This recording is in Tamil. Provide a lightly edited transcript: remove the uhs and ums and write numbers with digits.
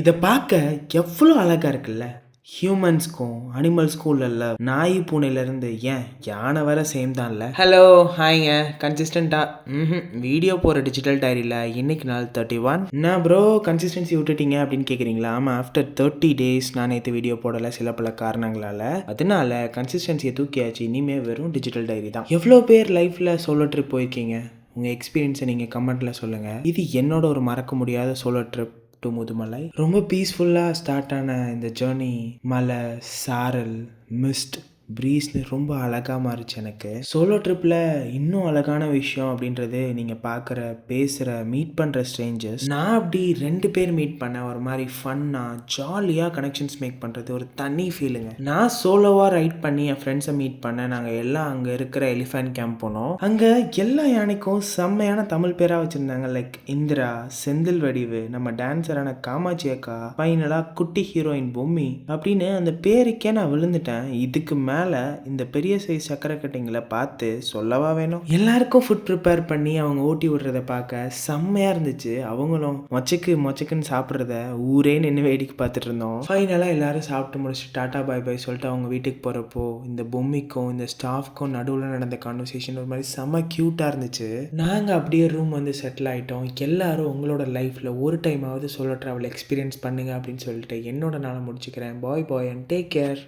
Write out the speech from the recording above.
இத பார்க்க எவ்வளோ அழகா இருக்குல்ல! ஹியூமன்ஸ்க்கும், அனிமல்ஸ்க்கும் இல்லல்ல. நாய், பூனையிலருந்து ஏன் யானை வர சேம் தான்ல. ஹலோ, ஹாய்ங்க. கன்சிஸ்டன்ட்டா வீடியோ போடுற டிஜிட்டல் டைரியில இன்னைக்கு நாள் 31. என்ன ப்ரோ கன்சிஸ்டன்சி விட்டுட்டீங்க அப்படின்னு கேட்குறீங்களா? ஆமா, ஆஃப்டர் 30 டேஸ் நான் நேத்து வீடியோ போடல சில பல காரணங்களால. அதனால கன்சிஸ்டன்சிய தூக்கியாச்சு. இனிமே வெறும் டிஜிட்டல் டைரி தான். எவ்வளோ பேர் லைஃப்ல சோலோ ட்ரிப் போயிருக்கீங்க? உங்க எக்ஸ்பீரியன்ஸை நீங்க கமெண்ட்ல சொல்லுங்க. இது என்னோட ஒரு மறக்க முடியாத சோலோ ட்ரிப் டு முதுமலை. ரொம்ப பீஸ்ஃபுல்லாக ஸ்டார்ட் ஆன இந்த ஜேர்னி மலை, சாரல், மிஸ்ட், ப்ரீஸ்னு ரொம்ப அழகாக மாறிச்சு எனக்கு. சோலோ ட்ரிப்பில் இன்னும் அழகான விஷயம் அப்படின்றது நீங்கள் பார்க்குற, பேசுகிற, மீட் பண்ணுற ஸ்ட்ரேஞ்சர்ஸ். நான் அப்படி 2 பேர் மீட் பண்ணேன். ஒரு மாதிரி ஃபன்னாக ஜாலியாக கனெக்ஷன்ஸ் மேக் பண்ணுறது ஒரு தனி ஃபீலுங்க. நான் சோலோவாக ரைட் பண்ணி என் ஃப்ரெண்ட்ஸை மீட் பண்ணேன். நாங்கள் எல்லாம் அங்கே இருக்கிற எலிஃபண்ட் கேம்ப் போனோம். அங்கே எல்லா யானைக்கும் செம்மையான தமிழ் பேராக வச்சுருந்தாங்க. லைக் இந்திரா, செந்தில் வடிவு, நம்ம டான்ஸரான காமாட்சி அக்கா, ஃபைனலாக குட்டி ஹீரோயின் பொம்மி அப்படின்னு அந்த பேருக்கே நான் விழுந்துட்டேன். இதுக்கு மேலே இந்த பெரிய சைஸ் சக்கரை கட்டிங்களை பார்த்து சொல்லவா வேணும். எல்லாருக்கும் ஃபுட் ப்ரிப்பேர் பண்ணி அவங்க ஓட்டி விடுறத பார்க்க செம்மையாக இருந்துச்சு. அவங்களும் மொச்சக்குன்னு சாப்பிட்றத ஊரே நின்று வேடிக்கை பார்த்துட்டு இருந்தோம். ஃபைனலாக எல்லாரும் சாப்பிட்டு முடிச்சு டாட்டா பாய் பாய் சொல்லிட்டு அவங்க வீட்டுக்கு போகிறப்போ இந்த பொம்மிக்கும் இந்த ஸ்டாஃப்க்கும் நடுவில் நடந்த கான்வர்சேஷன் ஒரு மாதிரி செம்ம க்யூட்டாக இருந்துச்சு. நாங்கள் அப்படியே ரூம் வந்து செட்டில் ஆகிட்டோம். எல்லாரும் உங்களோட லைஃப்பில் ஒரு டைமாவது சோலோ ட்ராவல் எக்ஸ்பீரியன்ஸ் பண்ணுங்க அப்படின்னு சொல்லிட்டு என்னோட நாளை முடிச்சுக்கிறேன். பாய் பாய் அண்ட் டேக் கேர்.